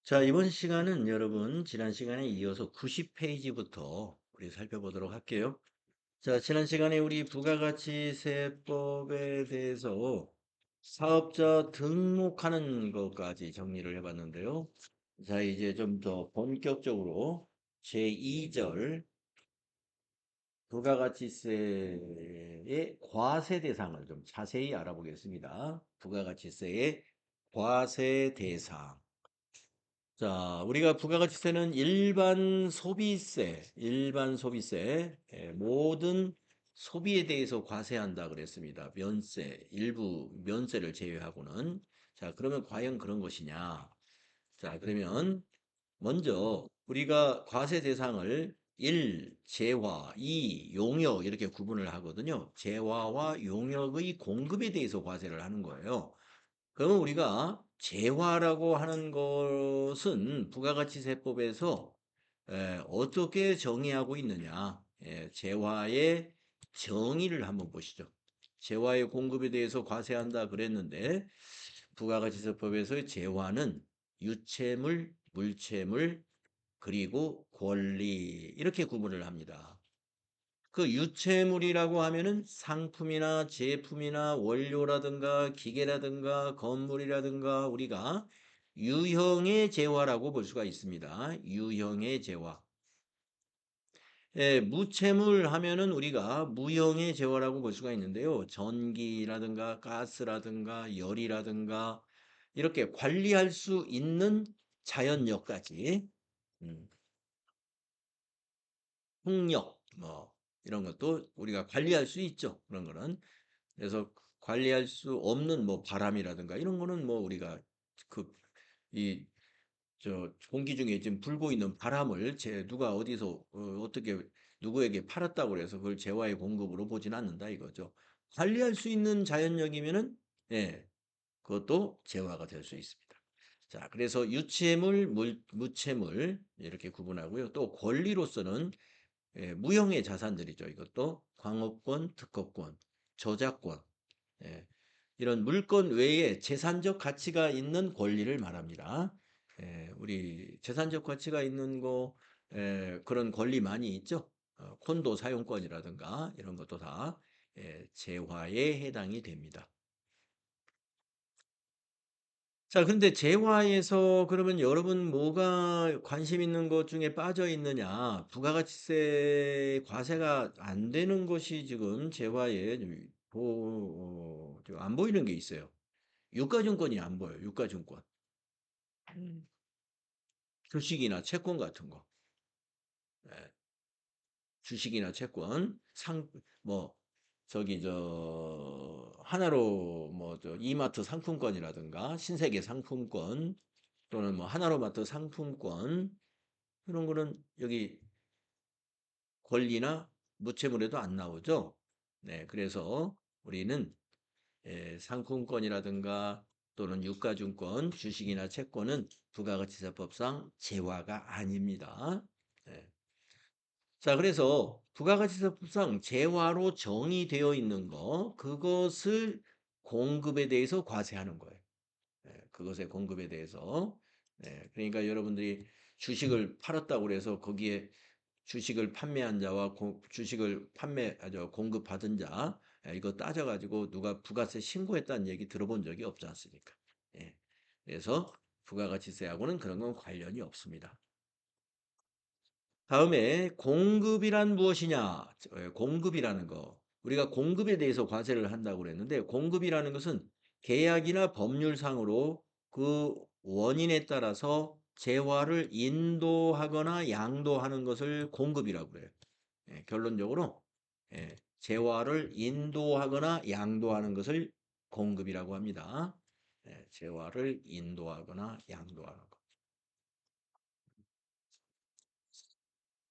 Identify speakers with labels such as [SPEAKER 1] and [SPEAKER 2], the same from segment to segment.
[SPEAKER 1] 자, 이번 시간은 여러분, 지난 시간에 이어서 90페이지부터 우리 살펴보도록 할게요. 자, 지난 시간에 우리 부가가치세법에 대해서 사업자 등록하는 것까지 정리를 해봤는데요. 자, 이제 좀 더 본격적으로 제2절 부가가치세의 과세 대상을 좀 자세히 알아보겠습니다. 부가가치세의 과세 대상. 자, 우리가 부가가치세는 일반 소비세, 모든 소비에 대해서 과세한다 그랬습니다. 면세, 일부 면세를 제외하고는. 자, 그러면 과연 그런 것이냐? 자, 그러면 먼저 우리가 과세 대상을 1. 재화, 2. 용역 이렇게 구분을 하거든요. 재화와 용역의 공급에 대해서 과세를 하는 거예요. 그러면 우리가 재화라고 하는 것은 부가가치세법에서 어떻게 정의하고 있느냐? 재화의 정의를 한번 보시죠. 재화의 공급에 대해서 과세한다 그랬는데 부가가치세법에서의 재화는 유체물, 물체물, 그리고 권리 이렇게 구분을 합니다. 그 유체물이라고 하면은 상품이나 제품이나 원료라든가 기계라든가 건물이라든가 우리가 유형의 재화라고 볼 수가 있습니다. 유형의 재화. 무체물 하면은 우리가 무형의 재화라고 볼 수가 있는데요. 전기라든가 가스라든가 열이라든가 이렇게 관리할 수 있는 자연력까지 음, 풍력 뭐 이런 것도 우리가 관리할 수 있죠. 그런 거는. 그래서 관리할 수 없는 뭐 바람이라든가 이런 거는 뭐 우리가 그 이 저 공기 중에 지금 불고 있는 바람을 누가 어디서 어떻게 누구에게 팔았다고 그래서 그걸 재화의 공급으로 보진 않는다 이거죠. 관리할 수 있는 자연력이면은 예, 그것도 재화가 될 수 있습니다. 자, 그래서 유체물, 무체물 이렇게 구분하고요. 또 권리로서는 무형의 자산들이죠. 이것도 광업권, 특허권, 저작권, 예, 이런 물건 외에 재산적 가치가 있는 권리를 말합니다. 우리 재산적 가치가 있는 거 그런 권리 많이 있죠. 콘도 사용권이라든가 이런 것도 다 재화에 해당이 됩니다. 자, 근데 재화에서 그러면 여러분 뭐가 관심 있는 것 중에 빠져 있느냐? 부가가치세 과세가 안 되는 것이 지금 재화에 안 보이는 게 있어요. 유가증권이 안 보여요. 유가증권. 음. 주식이나 채권 같은 거. 예, 주식이나 채권. 뭐, 하나로, 이마트 상품권이라든가, 신세계 상품권, 또는 뭐, 하나로마트 상품권, 이런 거는 여기 권리나 무채물에도 안 나오죠. 네, 그래서 우리는 상품권이라든가 또는 유가증권, 주식이나 채권은 부가가치세법상 재화가 아닙니다. 네. 자, 그래서 부가가치세법상 재화로 정의되어 있는 거, 그것을 공급에 대해서 과세하는 거예요. 그것의 공급에 대해서. 그러니까 여러분들이 주식을 팔았다고 그래서 거기에 주식을 판매한 자와 공급받은 자, 이거 따져가지고 누가 부가세 신고했다는 얘기 들어본 적이 없지 않습니까? 예. 그래서 부가가치세하고는 그런 건 관련이 없습니다. 다음에 공급이란 무엇이냐? 공급이라는 거. 우리가 공급에 대해서 과세를 한다고 그랬는데 공급이라는 것은 계약이나 법률상으로 그 원인에 따라서 재화를 인도하거나 양도하는 것을 공급이라고 그래요. 결론적으로 재화를 인도하거나 양도하는 것을 공급이라고 합니다. 재화를 인도하거나 양도하는 것.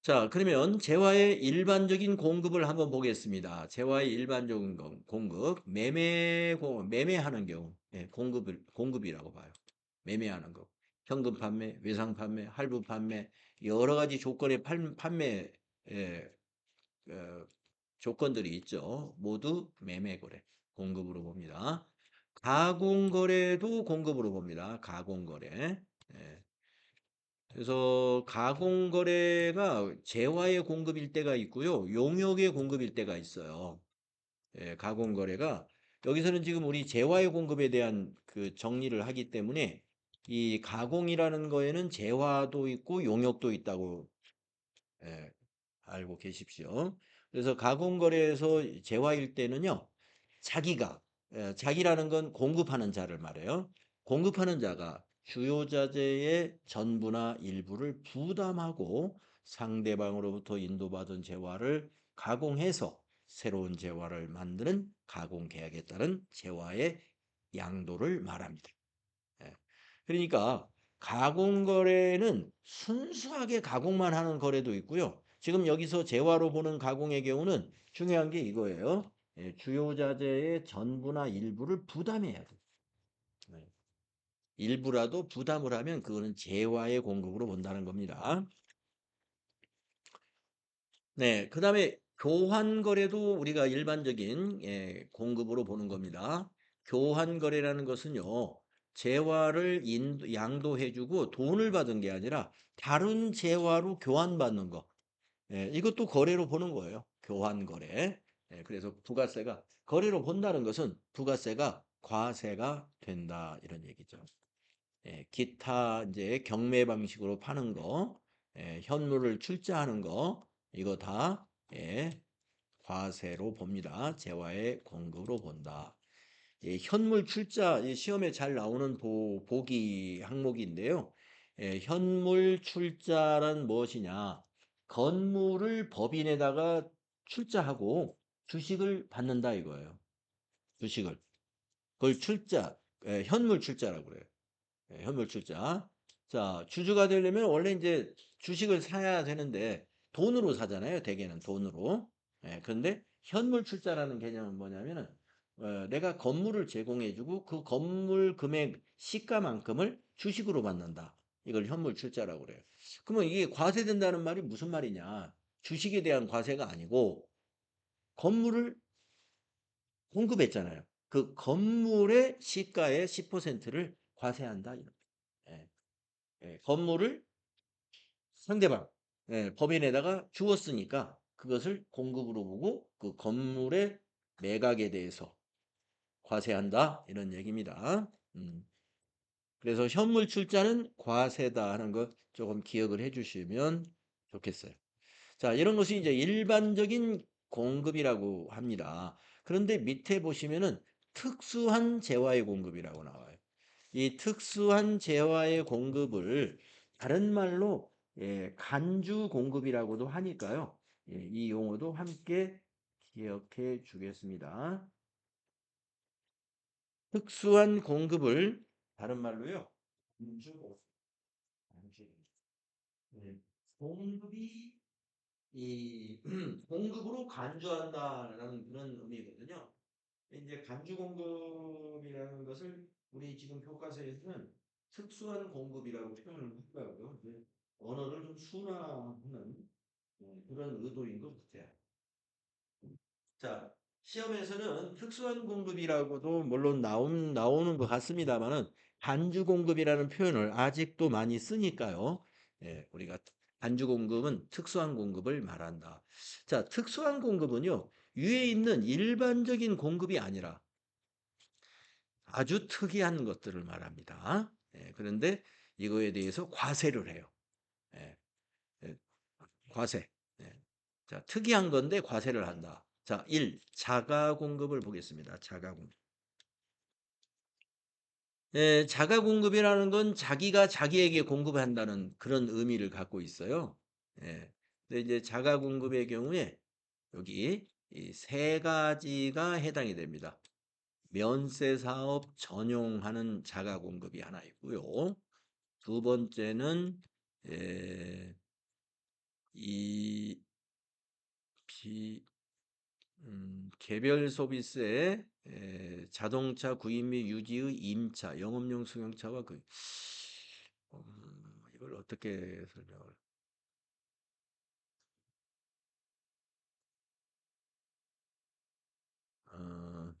[SPEAKER 1] 자, 그러면 재화의 일반적인 공급을 한번 보겠습니다. 재화의 일반적인 공급, 매매하는 경우, 공급이라고 봐요. 매매하는 거. 현금 판매, 외상 판매, 할부 판매, 여러 가지 조건의 판매, 예, 어, 조건들이 있죠. 모두 매매 거래, 공급으로 봅니다. 가공 거래도 공급으로 봅니다. 가공 거래. 예. 그래서 가공 거래가 재화의 공급일 때가 있고요. 용역의 공급일 때가 있어요. 예, 가공 거래가 여기서는 지금 우리 재화의 공급에 대한 그 정리를 하기 때문에 이 가공이라는 거에는 재화도 있고 용역도 있다고 예, 알고 계십시오. 그래서 가공 거래에서 재화일 때는요. 자기가 자기라는 건 공급하는 자를 말해요. 공급하는 자가 주요 자재의 전부나 일부를 부담하고 상대방으로부터 인도받은 재화를 가공해서 새로운 재화를 만드는 가공 계약에 따른 재화의 양도를 말합니다. 예. 그러니까 가공 거래는 순수하게 가공만 하는 거래도 있고요. 지금 여기서 재화로 보는 가공의 경우는 중요한 게 이거예요. 예, 주요 자재의 전부나 일부를 부담해야 돼. 네. 일부라도 부담을 하면 그거는 재화의 공급으로 본다는 겁니다. 네, 그 다음에 교환 거래도 우리가 일반적인 공급으로 보는 겁니다. 교환 거래라는 것은요, 재화를 양도해주고 돈을 받은 게 아니라 다른 재화로 교환받는 거. 예, 이것도 거래로 보는 거예요. 교환 거래. 예, 그래서 부가세가 거래로 본다는 것은 부가세가 과세가 된다 이런 얘기죠. 예, 기타 이제 경매 방식으로 파는 거, 현물을 출자하는 거, 이거 다 과세로 봅니다. 재화의 공급으로 본다. 현물 출자 시험에 잘 나오는 보기 항목인데요. 현물 출자란 무엇이냐? 건물을 법인에다가 출자하고 주식을 받는다 이거예요. 주식을. 그걸 현물 출자라고 그래요. 현물 출자. 자, 주주가 되려면 원래 이제 주식을 사야 되는데 돈으로 사잖아요. 대개는 돈으로. 그런데 현물 출자라는 개념은 뭐냐면은 내가 건물을 제공해주고 그 건물 금액 시가만큼을 주식으로 받는다. 이걸 현물 출자라고 그래요. 그러면 이게 과세된다는 말이 무슨 말이냐? 주식에 대한 과세가 아니고 건물을 공급했잖아요. 그 건물의 시가의 10%를 과세한다. 예. 건물을 상대방 법인에다가 주었으니까 그것을 공급으로 보고 그 건물의 매각에 대해서 과세한다 이런 얘기입니다. 그래서 현물 출자는 과세다 하는 거 조금 기억을 해주시면 좋겠어요. 자, 이런 것이 이제 일반적인 공급이라고 합니다. 그런데 밑에 보시면은 특수한 재화의 공급이라고 나와요. 이 특수한 재화의 공급을 다른 말로 간주 공급이라고도 하니까요. 이 용어도 함께 기억해 주겠습니다. 특수한 공급을 다른 말로요. 간주 공급. 간주. 예, 공급이 이 공급으로 간주한다라는 그런 의미거든요. 이제 간주 공급이라는 것을 우리 지금 교과서에서는 특수한 공급이라고 표현을 하더라고요. 언어를 좀 순화하는 그런 의도인 것 같아요. 자, 시험에서는 특수한 공급이라고도 물론 나오는 것 같습니다만은 간주 공급이라는 표현을 아직도 많이 쓰니까요. 우리가 간주 공급은 특수한 공급을 말한다. 자, 특수한 공급은요, 위에 있는 일반적인 공급이 아니라 아주 특이한 것들을 말합니다. 그런데 이거에 대해서 과세를 해요. 예, 예, 과세. 예. 자, 특이한 건데 과세를 한다. 자, 1. 자가 공급을 보겠습니다. 자가 공급. 자가 공급이라는 건 자기가 자기에게 공급한다는 그런 의미를 갖고 있어요. 예. 근데 이제 자가 공급의 경우에 여기 이 세 가지가 해당이 됩니다. 면세 사업 전용하는 자가 공급이 하나 있고요. 두 번째는 에, 이 개별 소비세 자동차 구입 및 유지의 임차, 영업용 승용차와 이걸 어떻게 설명을? 어,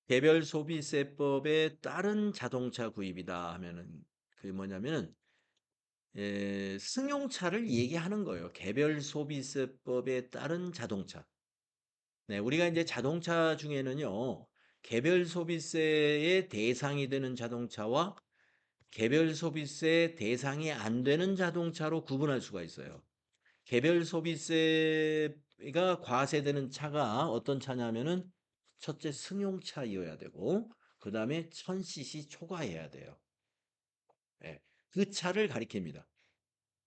[SPEAKER 1] 개별 소비세법에 따른 자동차 구입이다 하면은 그게 뭐냐면은 승용차를 얘기하는 거예요. 개별 소비세법에 따른 자동차. 네, 우리가 이제 자동차 중에는요. 개별 소비세의 대상이 되는 자동차와 개별 소비세 대상이 안 되는 자동차로 구분할 수가 있어요. 개별 소비세가 과세되는 차가 어떤 차냐면은 첫째 승용차이어야 되고 그다음에 1000cc 초과해야 돼요. 예. 그 차를 가리킵니다.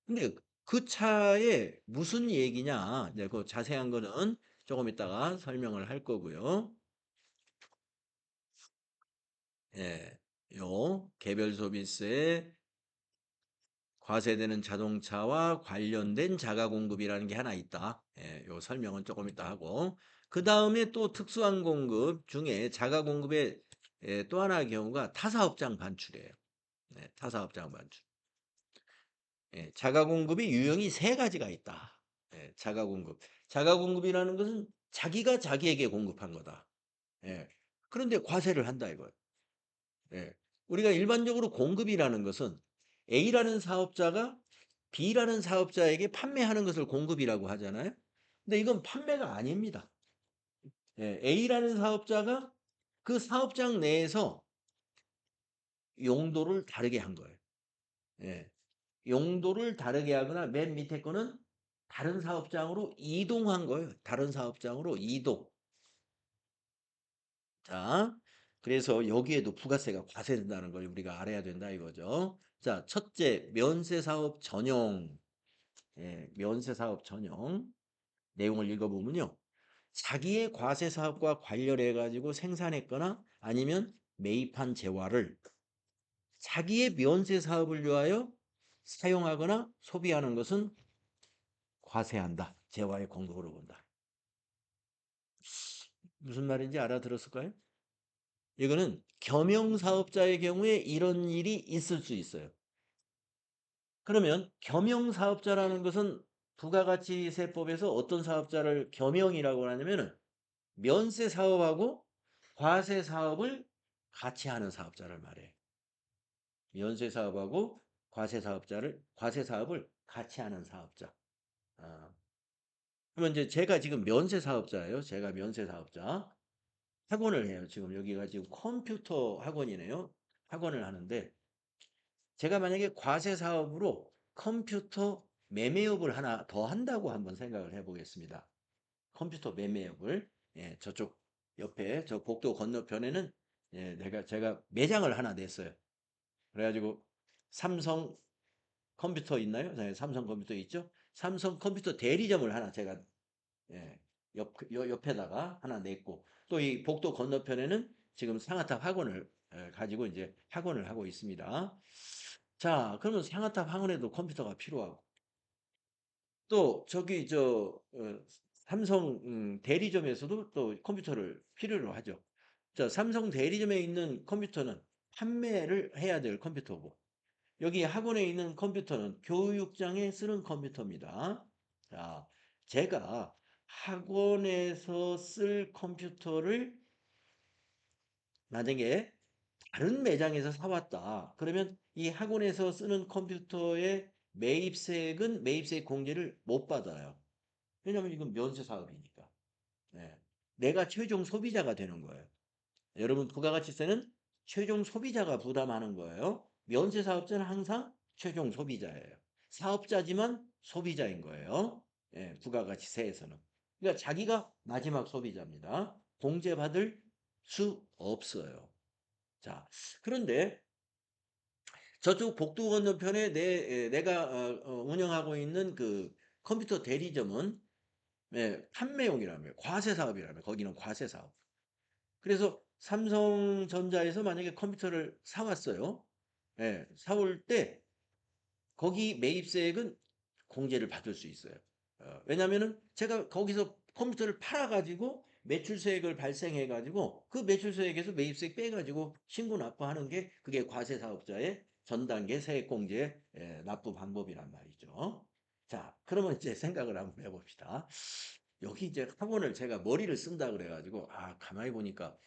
[SPEAKER 1] 근데 그 차에 무슨 얘기냐? 이제 그 자세한 거는 조금 이따가 설명을 할 거고요. 예. 요 개별 소비세 과세되는 자동차와 관련된 자가 공급이라는 게 하나 있다. 예, 요 설명은 조금 이따 하고. 그 다음에 또 특수한 공급 중에 자가 공급의 또 하나의 경우가 타사업장 반출이에요. 네, 타사업장 반출. 예, 자가 공급이 유형이 세 가지가 있다. 예, 자가 공급. 자가 공급이라는 것은 자기가 자기에게 공급한 거다. 예. 그런데 과세를 한다 이거예요. 예. 우리가 일반적으로 공급이라는 것은 A라는 사업자가 B라는 사업자에게 판매하는 것을 공급이라고 하잖아요. 근데 이건 판매가 아닙니다. 예, A라는 사업자가 그 사업장 내에서 용도를 다르게 한 거예요. 예, 용도를 다르게 하거나 맨 밑에 거는 다른 사업장으로 이동한 거예요. 다른 사업장으로 이동. 자, 그래서 여기에도 부가세가 과세된다는 걸 우리가 알아야 된다 이거죠. 자, 첫째, 면세사업 전용. 예, 면세사업 전용. 내용을 읽어보면요. 자기의 과세 사업과 관련해 가지고 생산했거나 아니면 매입한 재화를 자기의 면세 사업을 위하여 사용하거나 소비하는 것은 과세한다. 재화의 공급으로 본다. 무슨 말인지 알아들었을까요? 이거는 겸용사업자의 경우에 이런 일이 있을 수 있어요. 그러면 겸용사업자라는 것은 부가가치세법에서 어떤 사업자를 겸용이라고 하냐면은 면세 사업하고 과세 사업을 같이 하는 사업자를 말해. 면세 사업하고 과세 사업을 같이 하는 사업자. 아, 그러면 이제 제가 지금 면세 사업자예요. 제가 면세 사업자. 학원을 해요. 지금 여기가 지금 컴퓨터 학원이네요. 학원을 하는데 제가 만약에 과세 사업으로 컴퓨터 매매업을 하나 더 한다고 한번 생각을 해보겠습니다. 컴퓨터 매매업을 예, 저쪽 옆에 저 복도 건너편에는 예, 제가 매장을 하나 냈어요. 그래가지고 삼성 컴퓨터 있나요? 네, 삼성 컴퓨터 있죠? 삼성 컴퓨터 대리점을 하나 제가 예, 옆에다가 하나 냈고 또 이 복도 건너편에는 지금 상하탑 학원을 가지고 이제 학원을 하고 있습니다. 자, 그러면 상하탑 학원에도 컴퓨터가 필요하고 또 저기 삼성 대리점에서도 또 컴퓨터를 필요로 하죠. 자, 삼성 대리점에 있는 컴퓨터는 판매를 해야 될 컴퓨터고 여기 학원에 있는 컴퓨터는 교육장에 쓰는 컴퓨터입니다. 자, 제가 학원에서 쓸 컴퓨터를 만약에 다른 매장에서 사왔다. 그러면 이 학원에서 쓰는 컴퓨터의 매입세액은 매입세액 공제를 못 받아요. 왜냐하면 이건 면세 사업이니까. 네. 내가 최종 소비자가 되는 거예요. 여러분 부가가치세는 최종 소비자가 부담하는 거예요. 면세 사업자는 항상 최종 소비자예요. 사업자지만 소비자인 거예요. 예, 부가가치세에서는. 그러니까 자기가 마지막 소비자입니다. 공제받을 수 없어요. 자, 그런데 저쪽 복도 건너편에 내가 운영하고 있는 그 컴퓨터 대리점은 판매용이라며 과세 사업이라며 거기는 과세 사업. 그래서 삼성전자에서 만약에 컴퓨터를 사왔어요. 예, 사올 때 거기 매입세액은 공제를 받을 수 있어요. 왜냐면은 제가 거기서 컴퓨터를 팔아가지고 매출세액을 발생해가지고 그 매출세액에서 매입세액 빼가지고 신고 납부하는 게 그게 과세사업자의 전 단계 세액공제 납부 방법이란 말이죠. 자, 그러면 이제 생각을 한번 해봅시다. 여기 이제 학원을 제가 머리를 쓴다 그래가지고 가만히 보니까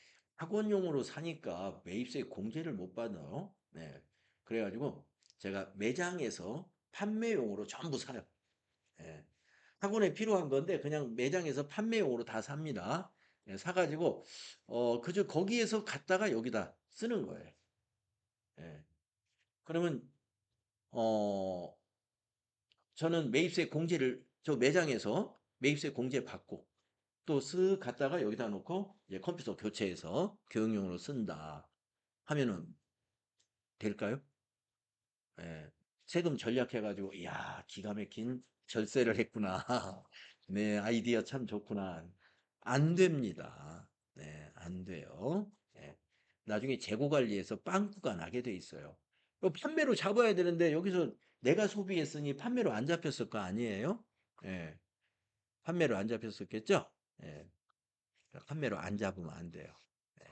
[SPEAKER 1] 학원용으로 사니까 매입세 공제를 못 받아요. 네. 그래가지고 제가 매장에서 판매용으로 전부 사요. 예. 학원에 필요한 건데 그냥 매장에서 판매용으로 다 삽니다. 예, 사가지고 그저 거기에서 갖다가 여기다 쓰는 거예요. 예. 그러면 어 저는 매입세 공제를 저 매장에서 매입세 공제 받고 또 쓱 갖다가 여기다 놓고 이제 컴퓨터 교체해서 교육용으로 쓴다 하면은 될까요? 예. 세금 절약해가지고 이야 기가 막힌 절세를 했구나. 네 아이디어 참 좋구나. 안 됩니다. 네, 안 돼요. 예. 나중에 재고 관리에서 빵꾸가 나게 돼 있어요. 판매로 잡아야 되는데 여기서 내가 소비했으니 판매로 안 잡혔을 거 아니에요? 예. 판매로 안 잡혔었겠죠? 예. 판매로 안 잡으면 안 돼요. 예.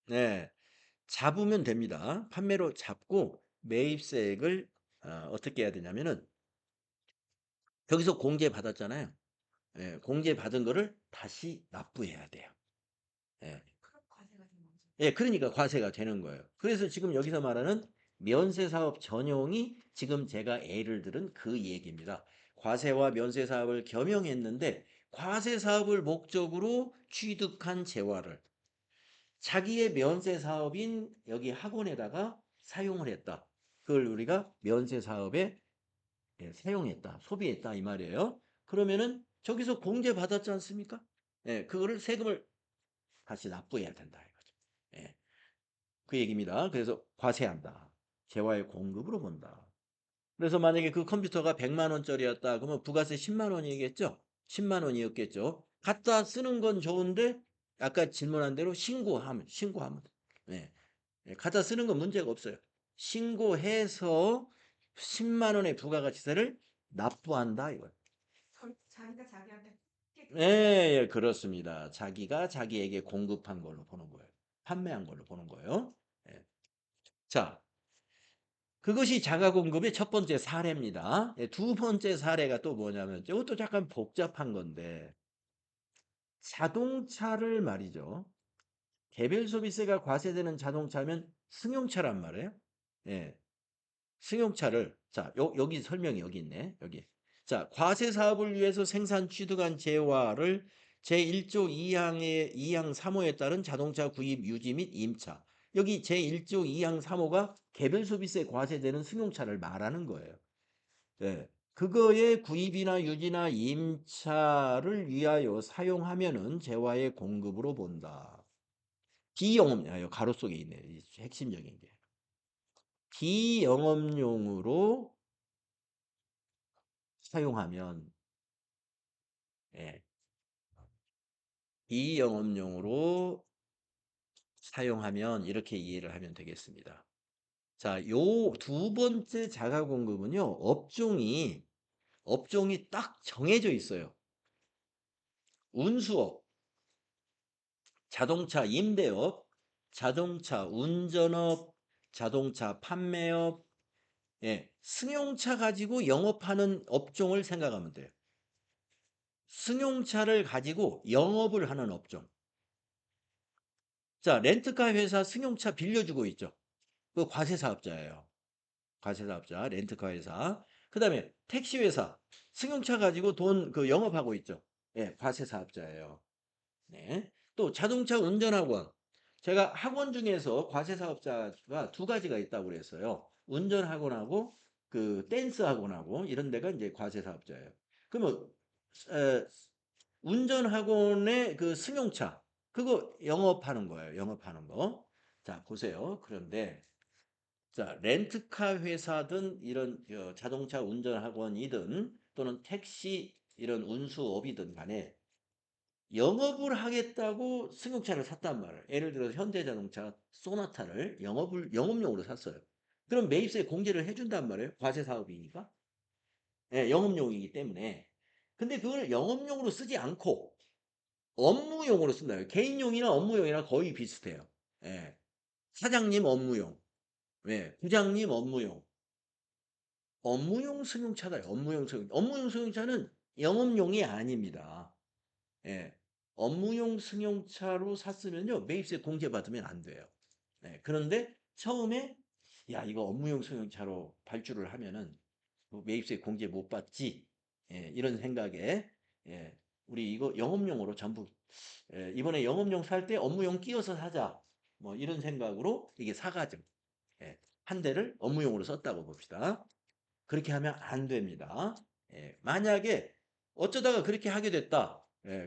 [SPEAKER 1] 네. 잡으면 됩니다. 판매로 잡고 매입세액을 어떻게 해야 되냐면은 여기서 공제 받았잖아요. 예, 공제 받은 거를 다시 납부해야 돼요. 예. 예, 그러니까 과세가 되는 거예요. 그래서 지금 여기서 말하는 면세 사업 전용이 지금 제가 예를 들은 그 얘기입니다. 과세와 면세 사업을 겸용했는데 과세 사업을 목적으로 취득한 재화를 자기의 면세 사업인 여기 학원에다가 사용을 했다. 그걸 우리가 면세 사업에 사용했다, 소비했다 이 말이에요. 그러면은 저기서 공제 받았지 않습니까? 예, 그거를 세금을 다시 납부해야 된다 이거죠. 예, 그 얘기입니다. 그래서 과세한다. 재화의 공급으로 본다. 그래서 만약에 그 컴퓨터가 100만 원짜리였다. 그러면 부가세 10만 원이겠죠? 10만 원이었겠죠. 갖다 쓰는 건 좋은데 아까 질문한 대로 신고하면 네. 네, 갖다 쓰는 건 문제가 없어요. 신고해서 10만 원의 부가가치세를 납부한다 이거예요.
[SPEAKER 2] 자기가 자기한테
[SPEAKER 1] 예, 예, 그렇습니다. 자기가 자기에게 공급한 걸로 보는 거예요. 판매한 걸로 보는 거예요. 예. 자, 그것이 자가공급의 첫 번째 사례입니다. 예, 두 번째 사례가 또 뭐냐면 이것도 약간 복잡한 건데 자동차를 말이죠. 개별 소비세가 과세되는 자동차면 승용차란 말이에요. 예. 승용차를 여기 설명이 여기 있네. 여기. 자, 과세 사업을 위해서 생산 취득한 재화를 제1조 2항 3호에 따른 자동차 구입 유지 및 임차. 여기 제1조 2항 3호가 개별 소비세 과세되는 승용차를 말하는 거예요. 네. 그거의 구입이나 유지나 임차를 위하여 사용하면은 재화의 공급으로 본다. 비영업, 가로 속에 있네. 핵심적인 게. 비영업용으로 사용하면 예, 비영업용으로 사용하면 이렇게 이해를 하면 되겠습니다. 자, 요 두 번째 자가공급은요. 업종이 딱 정해져 있어요. 운수업, 자동차 임대업, 자동차 운전업, 자동차 판매업, 예, 승용차 가지고 영업하는 업종을 생각하면 돼요. 승용차를 가지고 영업을 하는 업종. 자, 렌트카 회사 승용차 빌려주고 있죠. 그 과세사업자예요. 과세사업자, 렌트카 회사. 그 다음에 택시 회사, 승용차 가지고 돈 그 영업하고 있죠. 예, 과세사업자예요. 네. 또 자동차 운전학원. 제가 학원 중에서 과세사업자가 두 가지가 있다고 그랬어요. 운전학원하고 그 댄스학원하고 이런 데가 이제 과세사업자예요. 그러면 에, 운전학원의 그 승용차 그거 영업하는 거예요. 영업하는 거. 자, 보세요. 그런데 자, 렌트카 회사든 이런 자동차 운전학원이든 또는 택시 이런 운수업이든 간에 영업을 하겠다고 승용차를 샀단 말이에요. 예를 들어서 현대자동차 소나타를 영업용으로 샀어요. 그럼 매입세 공제를 해준단 말이에요. 과세 사업이니까. 예, 영업용이기 때문에. 근데 그걸 영업용으로 쓰지 않고 업무용으로 쓴다. 개인용이나 업무용이랑 거의 비슷해요. 예. 사장님 업무용, 예. 부장님 업무용. 업무용 승용차다. 업무용 승용차는 영업용이 아닙니다. 예. 업무용 승용차로 샀으면요. 매입세 공제받으면 안 돼요. 네, 그런데 처음에 야, 이거 업무용 승용차로 발주를 하면은 뭐 매입세 공제 못 받지. 예, 이런 생각에 예, 우리 이거 영업용으로 전부 이번에 영업용 살 때 업무용 끼워서 사자. 뭐 이런 생각으로 이게 사가지고 한 대를 업무용으로 썼다고 봅시다. 그렇게 하면 안 됩니다. 만약에 어쩌다가 그렇게 하게 됐다.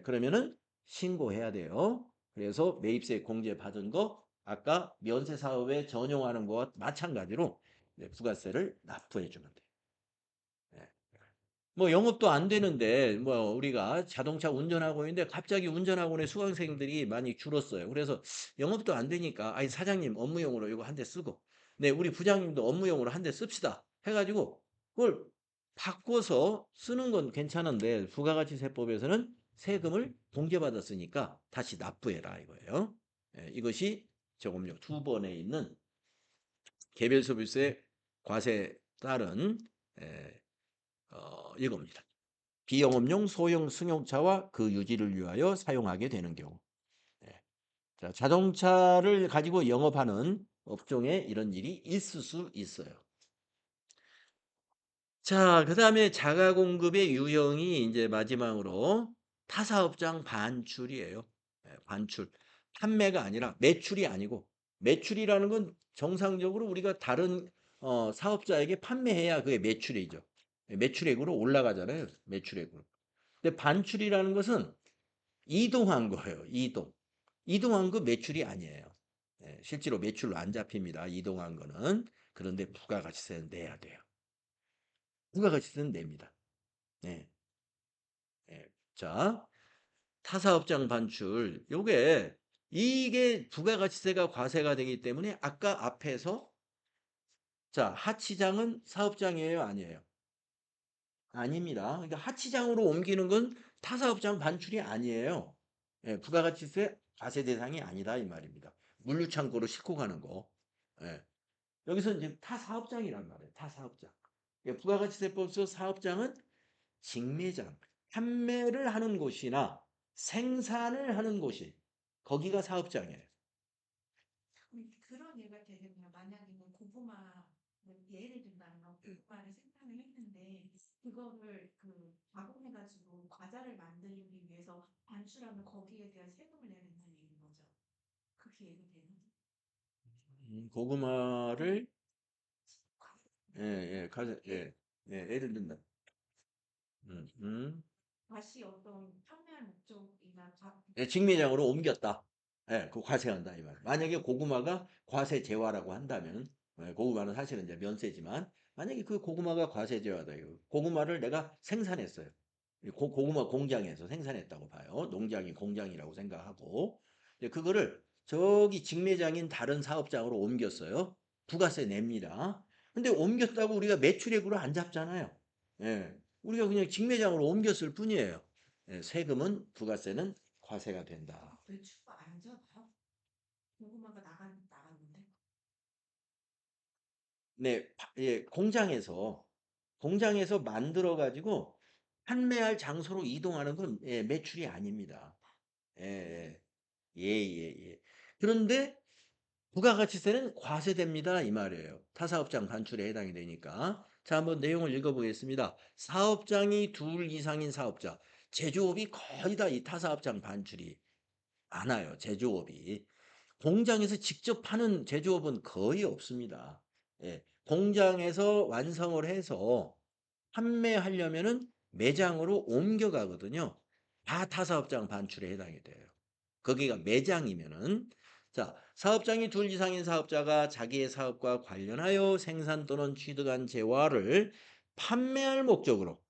[SPEAKER 1] 그러면은 신고해야 돼요. 그래서 매입세 공제 받은 거 아까 면세 사업에 전용하는 것과 마찬가지로 부가세를 납부해 주면 돼요. 예. 뭐 영업도 안 되는데 뭐 우리가 자동차 운전하고 있는데 갑자기 운전학원에 수강생들이 많이 줄었어요. 그래서 영업도 안 되니까 아니 사장님 업무용으로 이거 한 대 쓰고 네 우리 부장님도 업무용으로 한 대 씁시다 해가지고 그걸 바꿔서 쓰는 건 괜찮은데 부가가치세법에서는 세금을 공제받았으니까 다시 납부해라 이거예요. 이것이 조금 두 번에 있는 개별 소비세 과세 따른 이겁니다. 비영업용 소형 승용차와 그 유지를 위하여 사용하게 되는 경우. 예. 자, 자동차를 가지고 영업하는 업종에 이런 일이 있을 수 있어요. 자, 그다음에 자가 공급의 유형이 이제 마지막으로 타사업장 반출이에요. 반출. 판매가 아니라 매출이 아니고 매출이라는 건 정상적으로 우리가 다른 사업자에게 판매해야 그게 매출이죠. 매출액으로 올라가잖아요. 매출액으로. 근데 반출이라는 것은 이동한 거예요. 이동. 이동한 거 매출이 아니에요. 실제로 매출로 안 잡힙니다. 이동한 거는. 그런데 부가가치세는 내야 돼요. 부가가치세는 냅니다. 네. 네. 자, 타사업장 반출. 이게 부가가치세가 과세가 되기 때문에 아까 앞에서 자, 하치장은 사업장이에요, 아니에요? 아닙니다. 그러니까 하치장으로 옮기는 건 타사업장 반출이 아니에요. 부가가치세 과세 대상이 아니다 이 말입니다. 물류창고로 싣고 가는 거. 예. 여기서 이제 타사업장이란 말이에요. 타사업장. 부가가치세법에서 사업장은 직매장, 판매를 하는 곳이나 생산을 하는 곳이 거기가 사업장이에요.
[SPEAKER 2] 그런 예가 되겠네요. 만약에 뭐 고구마 예를 들면 고구마를 생산을 했는데 그거를 그 가공해가지고 과자를 만들기 위해서 반출하면 거기에 대한 세금을 내야 된다는 얘기인 거죠. 그렇게 얘기되는.
[SPEAKER 1] 고구마를 예를 든다. 음, 음.
[SPEAKER 2] 다시 어떤 판매할 목적이나
[SPEAKER 1] 직매장으로 옮겼다. 그 과세한다 이 말. 만약에 고구마가 과세 제화라고 한다면 고구마는 사실은 이제 면세지만 만약에 그 고구마가 과세 제화다 이거. 고구마를 내가 생산했어요. 고구마 공장에서 생산했다고 봐요. 농장이 공장이라고 생각하고 이제 그거를 저기 직매장인 다른 사업장으로 옮겼어요. 부가세 냅니다. 근데 옮겼다고 우리가 매출액으로 안 잡잖아요. 우리가 그냥 직매장으로 옮겼을 뿐이에요. 세금은 부가세는 과세가 된다.
[SPEAKER 2] 매출가 안 잡아요? 고구마가 나갔는데.
[SPEAKER 1] 네, 공장에서 만들어 가지고 판매할 장소로 이동하는 건 매출이 아닙니다. 예, 예, 예, 예. 그런데 부가가치세는 과세됩니다 이 말이에요. 타사업장 반출에 해당이 되니까. 자, 한번 내용을 읽어보겠습니다. 사업장이 둘 이상인 사업자, 제조업이 거의 다 이 타사업장 반출이 많아요. 제조업이. 공장에서 직접 파는 제조업은 거의 없습니다. 공장에서 완성을 해서 판매하려면은 매장으로 옮겨가거든요. 다 타사업장 반출에 해당이 돼요. 거기가 매장이면은 자, 사업장이 둘 이상인 사업자가 자기의 사업과 관련하여 생산 또는 취득한 재화를 판매할 목적으로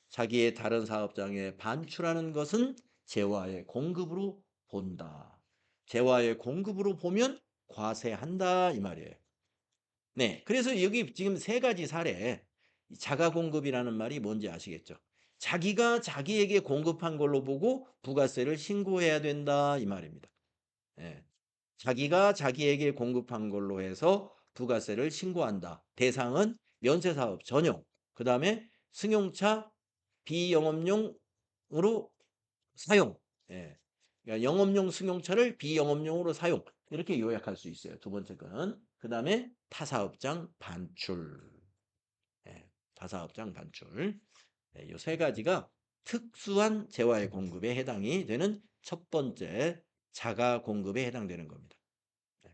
[SPEAKER 1] 자기의 다른 사업장에 반출하는 것은 재화의 공급으로 본다. 재화의 공급으로 보면 과세한다 이 말이에요. 네, 그래서 여기 지금 세 가지 사례 자가 공급이라는 말이 뭔지 아시겠죠? 자기가 자기에게 공급한 걸로 보고 부가세를 신고해야 된다 이 말입니다. 예. 자기가 자기에게 공급한 걸로 해서 부가세를 신고한다. 대상은 면세사업 전용. 그 다음에 승용차 비영업용으로 사용. 예. 그러니까 영업용 승용차를 비영업용으로 사용. 이렇게 요약할 수 있어요. 두 번째 거는. 그다음에 타사업장 반출. 예, 타사업장 반출. 이 세 가지가 특수한 재화의 공급에 해당이 되는 첫 번째 자가 공급에 해당되는 겁니다. 네.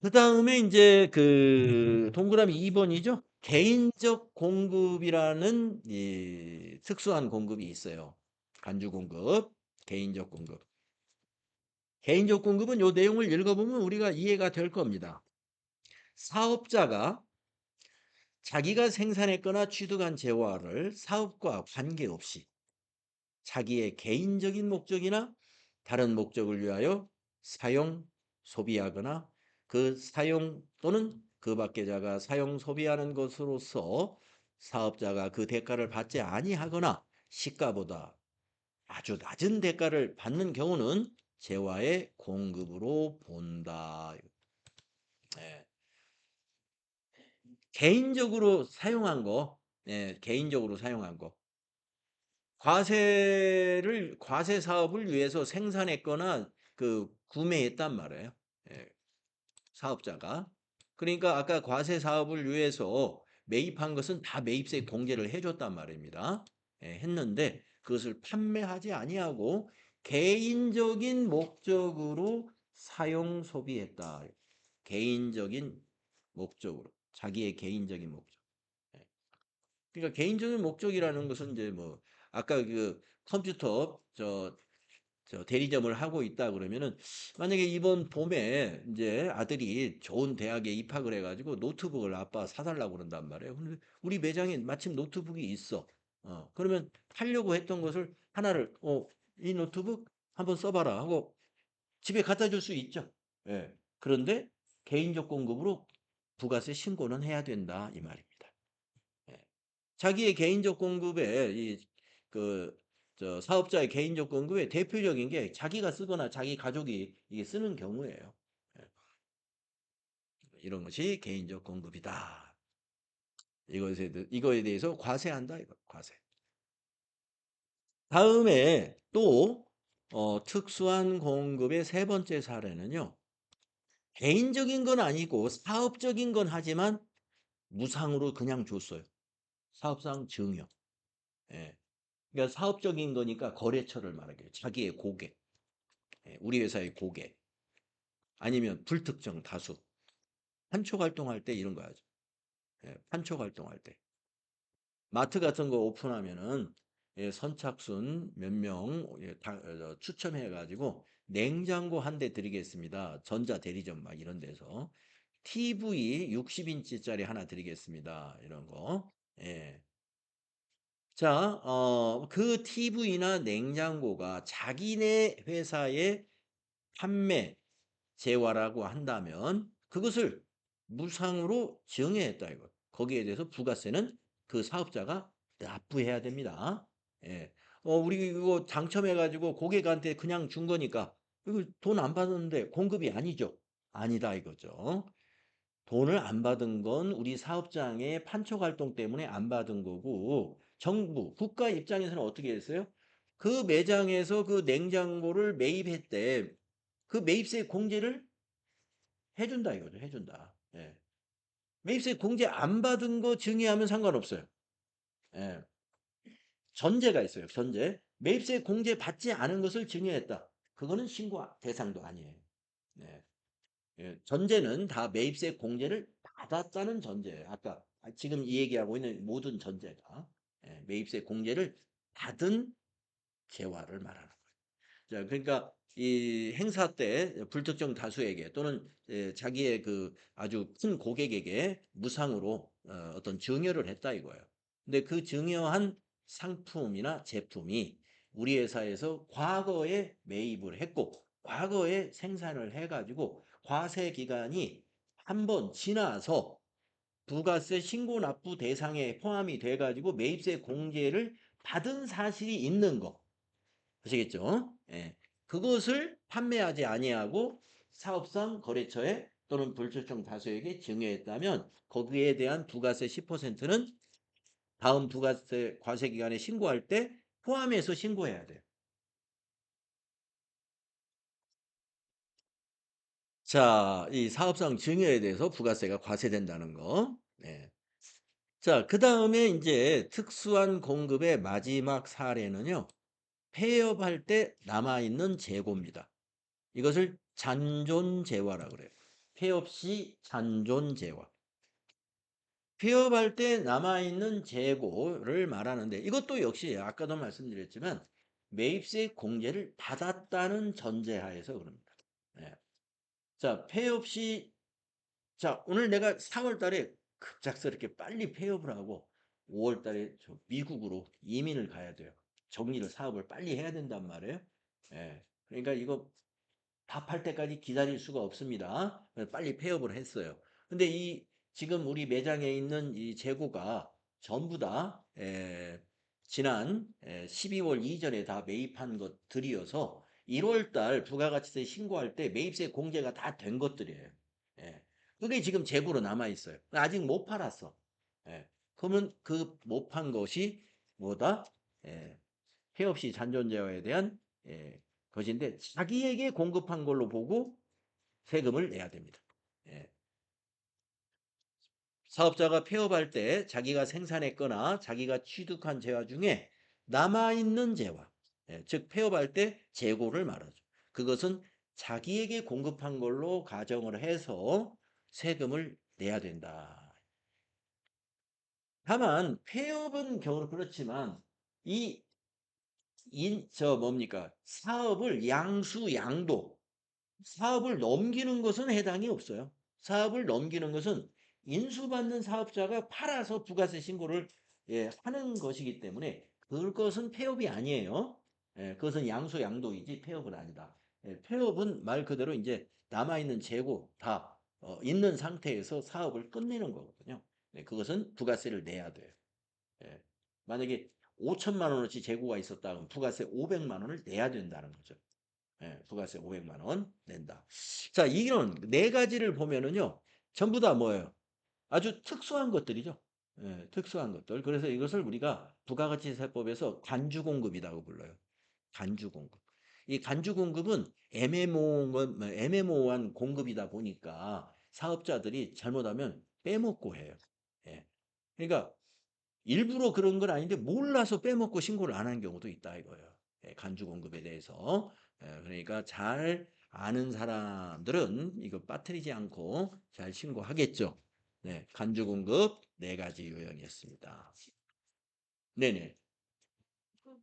[SPEAKER 1] 그다음에 이제 그 동그라미 2번이죠. 개인적 공급이라는 이 특수한 공급이 있어요. 간주 공급, 개인적 공급. 개인적 공급은 요 내용을 읽어보면 우리가 이해가 될 겁니다. 사업자가 자기가 생산했거나 취득한 재화를 사업과 관계없이 자기의 개인적인 목적이나 다른 목적을 위하여 사용, 소비하거나 그 사용 또는 그 밖에자가 사용, 소비하는 것으로서 사업자가 그 대가를 받지 아니하거나 시가보다 아주 낮은 대가를 받는 경우는 재화의 공급으로 본다. 예. 개인적으로 사용한 거, 예, 개인적으로 사용한 거. 과세 사업을 위해서 생산했거나 그 구매했단 말이에요. 예, 사업자가. 그러니까 아까 과세 사업을 위해서 매입한 것은 다 매입세 공제를 해줬단 말입니다. 예, 했는데 그것을 판매하지 아니하고 개인적인 목적으로 사용 소비했다. 개인적인 목적으로 자기의 개인적인 목적. 예. 그러니까 개인적인 목적이라는 것은 이제 뭐 아까 그 컴퓨터 저 대리점을 하고 있다 그러면은 만약에 이번 봄에 이제 아들이 좋은 대학에 입학을 해가지고 노트북을 아빠 사달라고 그런단 말이에요. 근데 우리 매장에 마침 노트북이 있어. 그러면 하려고 했던 것을 하나를 이 노트북 한번 써봐라 하고 집에 갖다 줄 수 있죠. 예. 그런데 개인적 공급으로 부가세 신고는 해야 된다 이 말입니다. 예. 자기의 개인적 공급에 저 사업자의 개인적 공급에 대표적인 게 자기가 쓰거나 자기 가족이 이게 쓰는 경우예요. 예. 이런 것이 개인적 공급이다. 이거에 대해서 과세한다 이거 과세. 다음에 또 특수한 공급의 세 번째 사례는요. 개인적인 건 아니고 사업적인 건 하지만 무상으로 그냥 줬어요. 사업상 증여. 예. 그러니까 사업적인 거니까 거래처를 말하게 자기의 고객, 우리 회사의 고객, 아니면 불특정 다수, 판촉 활동할 때 이런 거 하죠. 판촉 활동할 때. 마트 같은 거 오픈하면은 선착순 몇 명 추첨해가지고 냉장고 한 대 드리겠습니다. 전자 대리점 막 이런 데서. TV 60인치짜리 하나 드리겠습니다. 이런 거. 예. 자, 그 TV나 냉장고가 자기네 회사의 판매 재화라고 한다면 그것을 무상으로 증여했다 이거. 거기에 대해서 부가세는 그 사업자가 납부해야 됩니다. 예. 우리 이거 당첨해가지고 고객한테 그냥 준 거니까 이거 돈 안 받았는데 공급이 아니죠. 아니다 이거죠. 돈을 안 받은 건 우리 사업장의 판촉 활동 때문에 안 받은 거고 정부, 국가 입장에서는 어떻게 했어요? 그 매장에서 그 냉장고를 매입했대. 그 매입세 공제를 해준다 이거죠. 해준다. 예. 매입세 공제 안 받은 거 증여하면 상관없어요. 예. 전제가 있어요. 전제. 매입세 공제 받지 않은 것을 증여했다. 그거는 신고 대상도 아니에요. 네. 예, 전제는 다 매입세 공제를 받았다는 전제예요. 아까 지금 이 얘기하고 있는 모든 전제가 매입세 공제를 받은 재화를 말하는 거예요. 자, 그러니까 이 행사 때 불특정 다수에게 또는 자기의 그 아주 큰 고객에게 무상으로 어떤 증여를 했다 이거예요. 근데 그 증여한 상품이나 제품이 우리 회사에서 과거에 매입을 했고 과거에 생산을 해가지고 과세 기간이 한 번 지나서 부가세 신고 납부 대상에 포함이 돼가지고 매입세 공제를 받은 사실이 있는 거. 아시겠죠? 예. 그것을 판매하지 아니하고 사업상 거래처에 또는 불출청 다수에게 증여했다면 거기에 대한 부가세 10%는 다음 부가세 과세 기간에 신고할 때 포함해서 신고해야 돼요. 자, 이 사업상 증여에 대해서 부가세가 과세된다는 거. 네. 자, 그다음에 인제 특수한 공급의 마지막 사례는요. 폐업할 때 남아 있는 재고입니다. 이것을 잔존재화라 그래요. 폐업 시 잔존재화. 폐업할 때 남아 있는 재고를 말하는데 이것도 역시 아까도 말씀드렸지만 매입세 공제를 받았다는 전제하에서 그럽니다. 예. 자, 폐업 시 자, 오늘 내가 4월 달에 급작스럽게 빨리 폐업을 하고 5월 달에 저 미국으로 이민을 가야 돼요. 정리를 사업을 빨리 해야 된단 말이에요. 예. 그러니까 이거 답할 때까지 기다릴 수가 없습니다. 그래서 빨리 폐업을 했어요. 근데 이 지금 우리 매장에 있는 이 재고가 전부 다 지난 12월 이전에 다 매입한 것들이어서 1월 달 부가가치세 신고할 때 매입세 공제가 다 된 것들이에요. 예. 그게 지금 재고로 남아 있어요. 아직 못 팔았어. 예. 그러면 그 못 판 것이 뭐다? 예. 폐업 시 잔존재화에 대한 것인데 자기에게 공급한 걸로 보고 세금을 내야 됩니다. 예. 사업자가 폐업할 때 자기가 생산했거나 자기가 취득한 재화 중에 남아있는 재화, 즉 폐업할 때 재고를 말하죠. 그것은 자기에게 공급한 걸로 가정을 해서 세금을 내야 된다. 다만 폐업은 겨우 그렇지만 이 뭡니까? 사업을 양수, 양도, 사업을 넘기는 것은 해당이 없어요. 사업을 넘기는 것은 인수받는 사업자가 팔아서 부가세 신고를 하는 것이기 때문에 그것은 폐업이 아니에요. 그것은 양수양도이지 폐업은 아니다. 폐업은 말 그대로 이제 남아있는 재고 다 있는 상태에서 사업을 끝내는 거거든요. 그것은 부가세를 내야 돼요. 예. 만약에 5천만 원어치 재고가 있었다 그러면 부가세 500만 원을 내야 된다는 거죠. 부가세 500만 원 낸다. 자, 이런 네 가지를 보면은요. 전부 다 뭐예요? 아주 특수한 것들이죠. 특수한 것들. 그래서 이것을 우리가 부가가치세법에서 간주공급이라고 불러요. 간주공급. 이 간주공급은 애매모호한 공급이다 보니까 사업자들이 잘못하면 빼먹고 해요. 예. 그러니까 일부러 그런 건 아닌데 몰라서 빼먹고 신고를 안 한 경우도 있다 이거예요. 간주 공급에 대해서. 그러니까 잘 아는 사람들은 이거 빠뜨리지 않고 잘 신고하겠죠. 네, 간주 공급 네 가지 유형이었습니다. 네네.
[SPEAKER 3] 그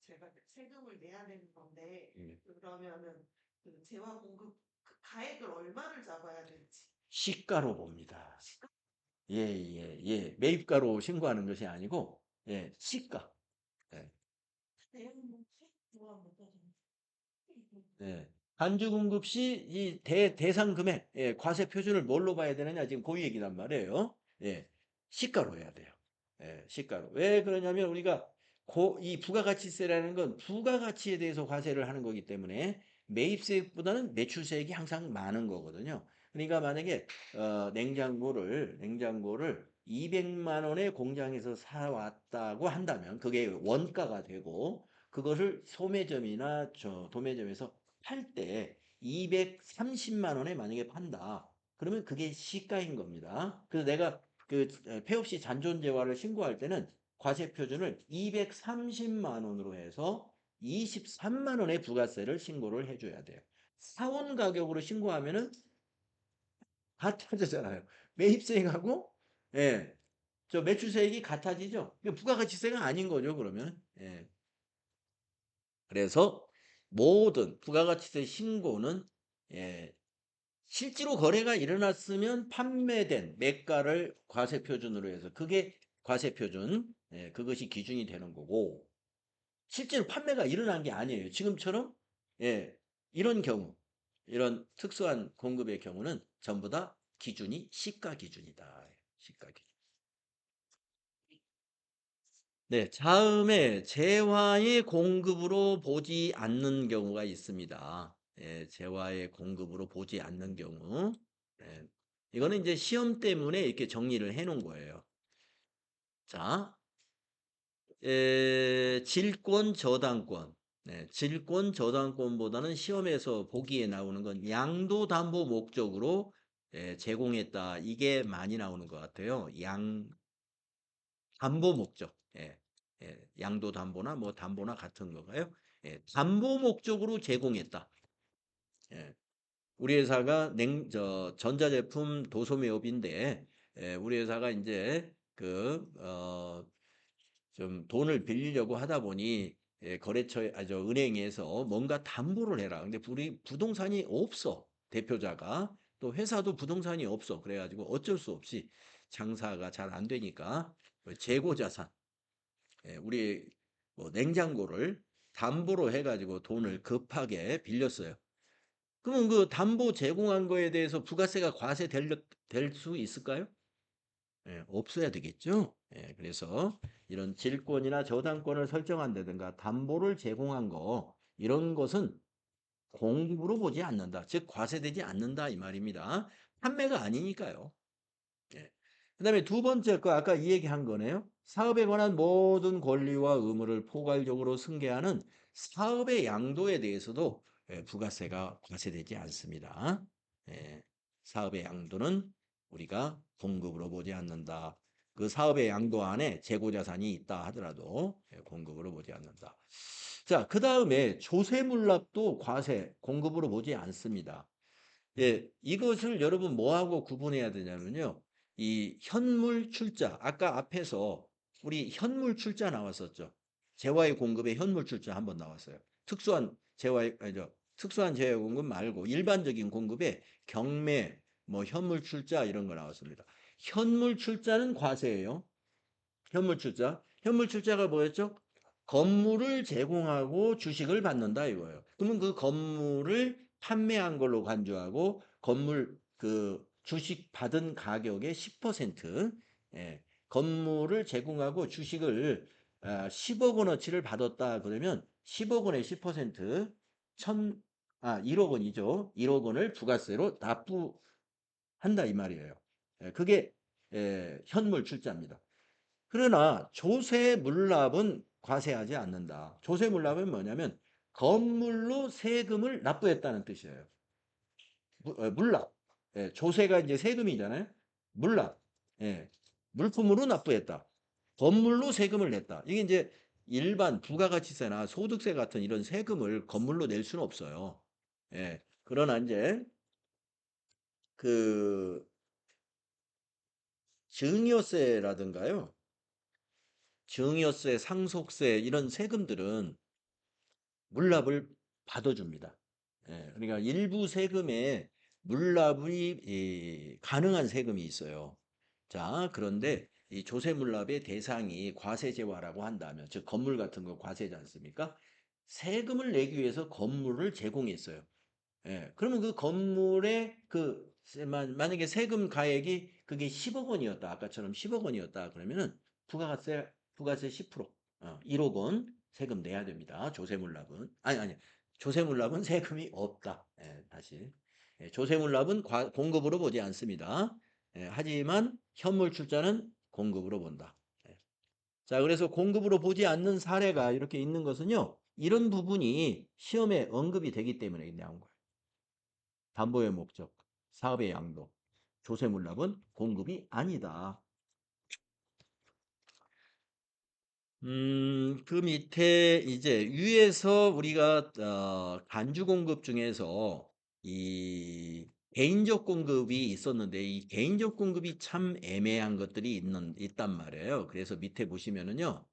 [SPEAKER 3] 제가 세금을 내야 되는 건데
[SPEAKER 1] 예.
[SPEAKER 3] 그러면은 그 재화 공급 그 가액을 얼마를 잡아야 될지
[SPEAKER 1] 시가로 봅니다.
[SPEAKER 3] 시가
[SPEAKER 1] 예, 예, 예. 매입가로 신고하는 것이 아니고, 시가. 예.
[SPEAKER 2] 내용은 뭐 뭐가 못하잖아.
[SPEAKER 1] 네. 간주 공급 시 이 대상 금액, 과세 표준을 뭘로 봐야 되느냐 지금 그 얘기란 말이에요. 시가로 해야 돼요. 시가로. 왜 그러냐면 우리가 이 부가가치세라는 건 부가가치에 대해서 과세를 하는 거기 때문에 매입세액보다는 매출세액이 항상 많은 거거든요. 그러니까 만약에 냉장고를 200만 원에 공장에서 사왔다고 한다면 그게 원가가 되고 그것을 소매점이나 도매점에서 팔 때 230만 원에 만약에 판다. 그러면 그게 시가인 겁니다. 그래서 내가 그 폐업 시 잔존재화를 신고할 때는 과세 표준을 230만 원으로 해서 23만 원의 부가세를 신고를 해줘야 돼요. 사원 가격으로 신고하면은 같아지잖아요. 매입세액하고 저 매출세액이 같아지죠. 부가가치세가 아닌 거죠, 그러면. 그래서 모든 부가가치세 신고는 실제로 거래가 일어났으면 판매된 매가를 과세표준으로 해서 그게 과세표준, 그것이 기준이 되는 거고 실제로 판매가 일어난 게 아니에요. 지금처럼 이런 경우, 이런 특수한 공급의 경우는 전부 다 기준이 시가 기준이다. 시가 기준. 네, 다음에 재화의 공급으로 보지 않는 경우가 있습니다. 재화의 공급으로 보지 않는 경우. 예, 이거는 이제 시험 때문에 이렇게 정리를 해 놓은 거예요. 자, 질권 저당권. 질권 저당권보다는 시험에서 보기에 나오는 건 양도담보 목적으로 제공했다. 이게 많이 나오는 것 같아요. 담보 목적. 양도담보나 뭐 담보나 같은 거가요. 담보 목적으로 제공했다. 우리 회사가 전자제품 도소매업인데, 우리 회사가 이제 좀 돈을 빌리려고 하다 보니 은행에서 뭔가 담보를 해라. 근데 우리 부동산이 없어. 대표자가. 또 회사도 부동산이 없어. 그래가지고 어쩔 수 없이 장사가 잘 안 되니까 재고자산, 우리 뭐 냉장고를 담보로 해가지고 돈을 급하게 빌렸어요. 그러면 그 담보 제공한 거에 대해서 부가세가 과세될 수 있을까요? 없어야 되겠죠. 그래서 이런 질권이나 저당권을 설정한다든가 담보를 제공한 거 이런 것은 공급으로 보지 않는다. 즉 과세되지 않는다 이 말입니다. 판매가 아니니까요. 그다음에 두 번째 거 아까 이 얘기한 거네요. 사업에 관한 모든 권리와 의무를 포괄적으로 승계하는 사업의 양도에 대해서도 부가세가 과세되지 않습니다. 사업의 양도는 우리가 공급으로 보지 않는다. 그 사업의 양도 안에 재고자산이 있다 하더라도 공급으로 보지 않는다. 자, 그 다음에 조세물납도 과세, 공급으로 보지 않습니다. 이것을 여러분 뭐하고 구분해야 되냐면요. 이 현물 출자, 아까 앞에서 우리 현물 출자 나왔었죠. 재화의 공급에 현물 출자 한번 나왔어요. 특수한 재화의 공급 말고 일반적인 공급에 경매, 뭐 현물 출자 이런 거 나왔습니다. 현물 출자는 과세예요. 현물 출자. 현물 출자가 뭐였죠? 건물을 제공하고 주식을 받는다 이거예요. 그러면 그 건물을 판매한 걸로 간주하고 건물 그 주식 받은 가격의 10%, 건물을 제공하고 주식을 10억 원어치를 받았다 그러면 10억 원의 10% 1억 원이죠. 1억 원을 부가세로 납부한다 이 말이에요. 그게 현물 출자입니다. 그러나 조세물납은 과세하지 않는다. 조세물납은 뭐냐면 건물로 세금을 납부했다는 뜻이에요. 물납. 조세가 이제 세금이잖아요. 물납. 물품으로 납부했다. 건물로 세금을 냈다. 이게 이제 일반 부가가치세나 소득세 같은 이런 세금을 건물로 낼 수는 없어요. 그러나 이제 그 증여세라든가요. 증여세, 상속세 이런 세금들은 물납을 받아줍니다. 그러니까 일부 세금에 물납이 가능한 세금이 있어요. 자, 그런데 이 조세 물납의 대상이 과세제화라고 한다면, 즉 건물 같은 거 과세지 않습니까? 세금을 내기 위해서 건물을 제공했어요. 그러면 그 건물의 만약에 세금 가액이 그게 10억 원이었다. 아까처럼 10억 원이었다. 그러면은 부가세 10%, 1억 원 세금 내야 됩니다. 조세물납은. 아니. 조세물납은 세금이 없다. 다시. 조세물납은 공급으로 보지 않습니다. 하지만 현물 출자는 공급으로 본다. 자, 그래서 공급으로 보지 않는 사례가 이렇게 있는 것은요. 이런 부분이 시험에 언급이 되기 때문에 나온 거예요. 담보의 목적, 사업의 양도, 조세물납은 공급이 아니다. 그 밑에 이제 위에서 우리가 간주 공급 중에서 이 개인적 공급이 있었는데 이 개인적 공급이 참 애매한 것들이 있단 말이에요. 그래서 밑에 보시면은요.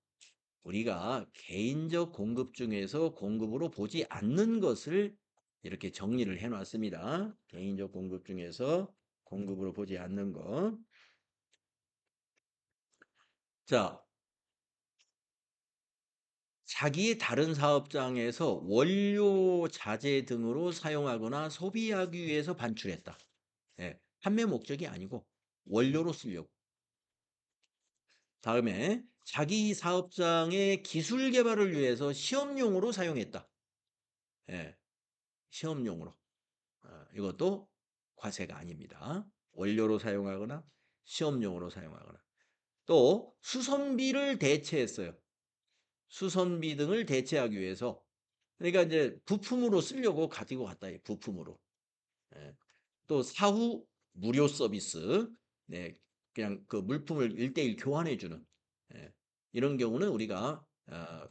[SPEAKER 1] 우리가 개인적 공급 중에서 공급으로 보지 않는 것을 이렇게 정리를 해 놨습니다. 개인적 공급 중에서 공급으로 보지 않는 것. 자, 자기의 다른 사업장에서 원료 자재 등으로 사용하거나 소비하기 위해서 반출했다. 판매 목적이 아니고 원료로 쓰려고. 다음에 자기 사업장의 기술 개발을 위해서 시험용으로 사용했다. 시험용으로. 이것도 과세가 아닙니다. 원료로 사용하거나 시험용으로 사용하거나. 또 수선비를 대체했어요. 수선비 등을 대체하기 위해서 그러니까 이제 부품으로 쓰려고 가지고 갔다. 부품으로. 예. 또 사후 무료 서비스. 네. 그냥 그 물품을 1대1 교환해 주는. 예. 이런 경우는 우리가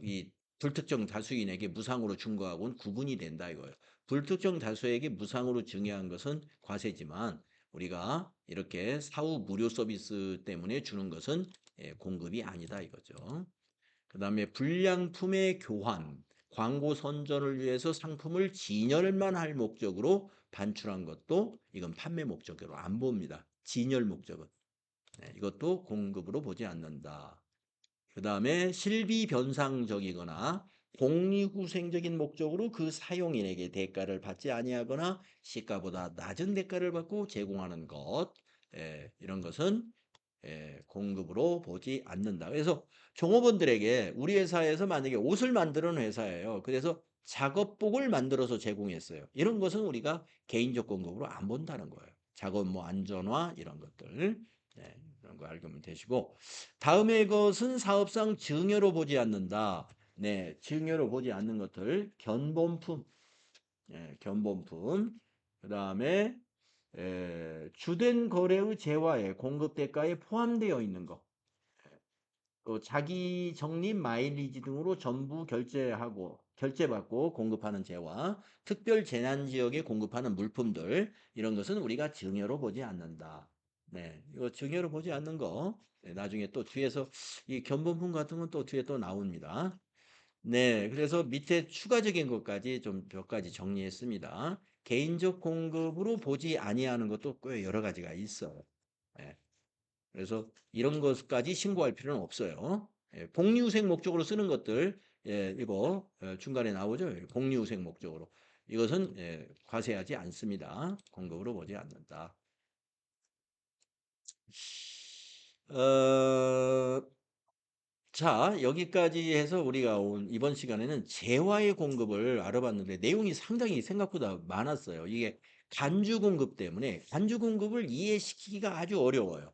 [SPEAKER 1] 이 불특정 다수인에게 무상으로 준 거하고는 구분이 된다 이거예요. 불특정 다수에게 무상으로 증여한 것은 과세지만 우리가 이렇게 사후 무료 서비스 때문에 주는 것은 공급이 아니다 이거죠. 그다음에 불량품의 교환, 광고 선전을 위해서 상품을 진열만 할 목적으로 반출한 것도 이건 판매 목적으로 안 봅니다. 진열 목적은. 네, 이것도 공급으로 보지 않는다. 그다음에 실비 변상적이거나 공리후생적인 목적으로 그 사용인에게 대가를 받지 아니하거나 시가보다 낮은 대가를 받고 제공하는 것, 이런 것은 공급으로 보지 않는다. 그래서 종업원들에게 우리 회사에서 만약에 옷을 만드는 회사예요. 그래서 작업복을 만들어서 제공했어요. 이런 것은 우리가 개인적 공급으로 안 본다는 거예요. 작업 뭐 안전화 이런 것들. 네, 이런 거 알면 되시고 다음에 것은 사업상 증여로 보지 않는다. 네, 증여로 보지 않는 것들 견본품, 견본품. 그다음에 주된 거래의 재화에 공급 대가에 포함되어 있는 것. 또 자기 적립 마일리지 등으로 전부 결제받고 공급하는 재화, 특별 재난 지역에 공급하는 물품들 이런 것은 우리가 증여로 보지 않는다. 네, 이거 증여로 보지 않는 거. 네, 나중에 또 뒤에서 이 견본품 같은 건 또 뒤에 또 나옵니다. 네, 그래서 밑에 추가적인 것까지 좀 몇 가지 정리했습니다. 개인적 공급으로 보지 아니하는 것도 꽤 여러 가지가 있어요. 예, 그래서 이런 것까지 신고할 필요는 없어요. 복리후생 목적으로 쓰는 것들, 이거 중간에 나오죠. 복리후생 목적으로. 이것은 과세하지 않습니다. 공급으로 보지 않는다. 어, 자, 여기까지 해서 우리가 이번 시간에는 재화의 공급을 알아봤는데 내용이 상당히 생각보다 많았어요. 이게 간주 공급 때문에 간주 공급을 이해시키기가 아주 어려워요.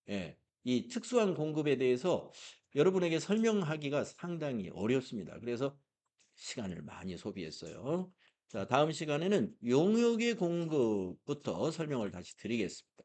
[SPEAKER 1] 예, 이 특수한 공급에 대해서 여러분에게 설명하기가 상당히 어렵습니다. 그래서 시간을 많이 소비했어요. 자, 다음 시간에는 용역의 공급부터 설명을 다시 드리겠습니다.